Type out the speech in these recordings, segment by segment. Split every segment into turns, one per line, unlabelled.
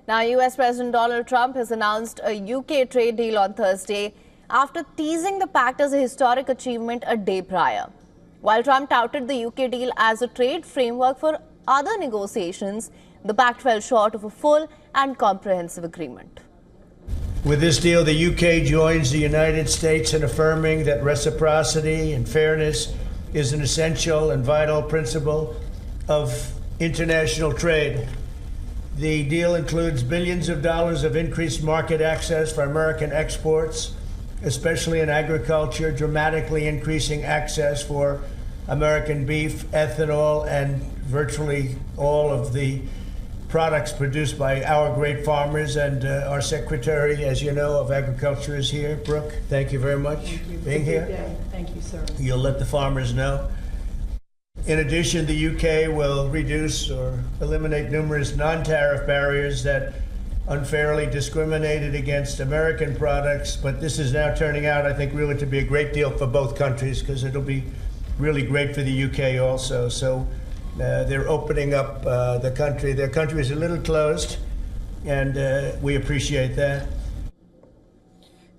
Now, US President Donald Trump has announced a UK trade deal on Thursday after teasing the pact as a historic achievement a day prior. While Trump touted the UK deal as a trade framework for other negotiations, the pact fell short of a full and comprehensive agreement.
With this deal, the UK joins the United States in affirming that reciprocity and fairness is an essential and vital principle of international trade. The deal includes billions of dollars of increased market access for American exports, especially in agriculture, dramatically increasing access for American beef, ethanol, and virtually all of the products produced by our great farmers. And our Secretary, as you know, of Agriculture is here. Brooke, thank you very much for being here.
Thank you, sir.
You'll let the farmers know. In addition, the UK will reduce or eliminate numerous non-tariff barriers that unfairly discriminated against American products. But this is now turning out, I think, really to be a great deal for both countries, because it'll be really great for the UK also. So they're opening up the country. Their country is a little closed, and we appreciate that.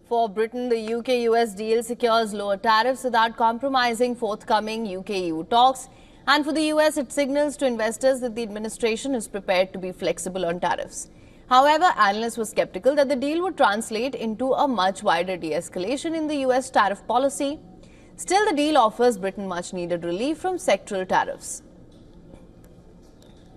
For Britain, the UK-US deal secures lower tariffs without compromising forthcoming UK-EU talks. And for the US, it signals to investors that the administration is prepared to be flexible on tariffs. However, analysts were skeptical that the deal would translate into a much wider de-escalation in the US tariff policy. Still, the deal offers Britain much-needed relief from sectoral tariffs.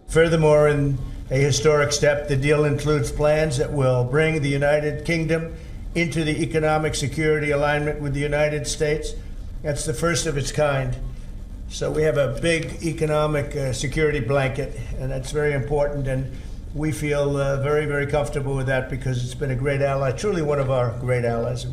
Furthermore, in a historic step, the deal includes plans that will bring the United Kingdom into the economic security alignment with the United States. That's the first of its kind. So we have a big economic security blanket, and that's very important. And we feel very, very comfortable with that, because it's been a great ally, truly one of our great allies.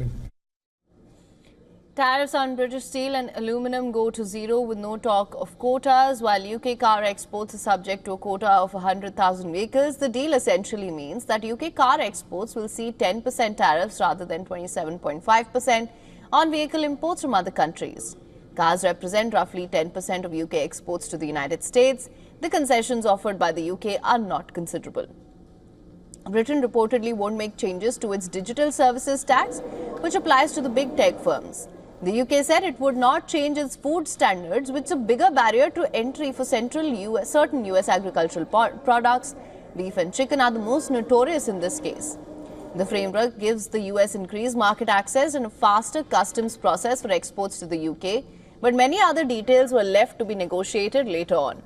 Tariffs on British steel and aluminum go to zero with no talk of quotas. While UK car exports are subject to a quota of 100,000 vehicles, the deal essentially means that UK car exports will see 10% tariffs rather than 27.5% on vehicle imports from other countries. Cars represent roughly 10% of UK exports to the United States. The concessions offered by the UK are not considerable. Britain reportedly won't make changes to its digital services tax, which applies to the big tech firms. The UK said it would not change its food standards, which is a bigger barrier to entry for certain US agricultural products. Beef and chicken are the most notorious in this case. The framework gives the US increased market access and a faster customs process for exports to the UK, but many other details were left to be negotiated later on.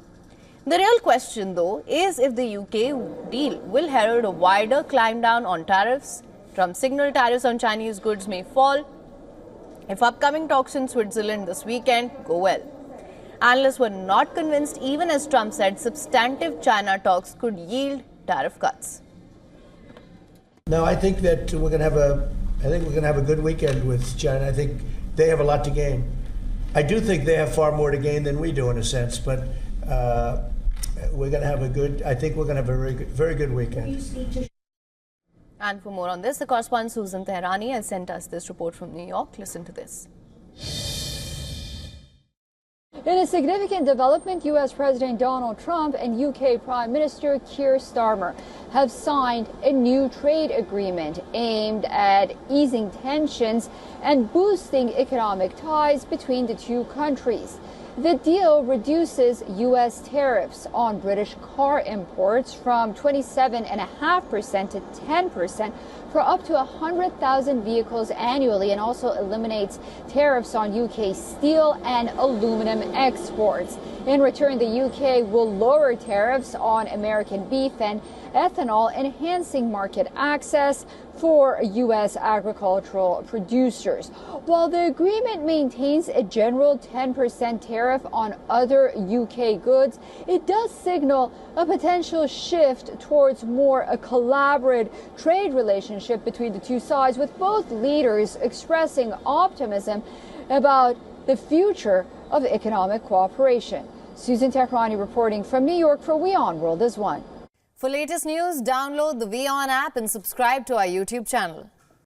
The real question, though, is if the UK deal will herald a wider climb down on tariffs. Trump's signaled tariffs on Chinese goods may fall if upcoming talks in Switzerland this weekend go well. Analysts were not convinced, even as Trump said substantive China talks could yield tariff cuts.
No, I think that we're going to have a good weekend with China. I think they have a lot to gain. I do think they have far more to gain than we do, in a sense, but we're going to have a very good weekend.
And for more on this, the correspondent Susan Tehrani has sent us this report from New York. Listen to this.
In a significant development, U.S. President Donald Trump and UK Prime Minister Keir Starmer have signed a new trade agreement aimed at easing tensions and boosting economic ties between the two countries. The deal reduces U.S. tariffs on British car imports from 27.5% to 10% for up to 100,000 vehicles annually, and also eliminates tariffs on UK steel and aluminum exports. In return, the UK will lower tariffs on American beef and ethanol, enhancing market access for U.S. agricultural producers. While the agreement maintains a general 10% tariff on other UK goods, it does signal a potential shift towards more a collaborative trade relationship between the two sides, with both leaders expressing optimism about the future of economic cooperation. Susan Tehrani reporting from New York for WION World is One.
For latest news, download the WION app and subscribe to our YouTube channel.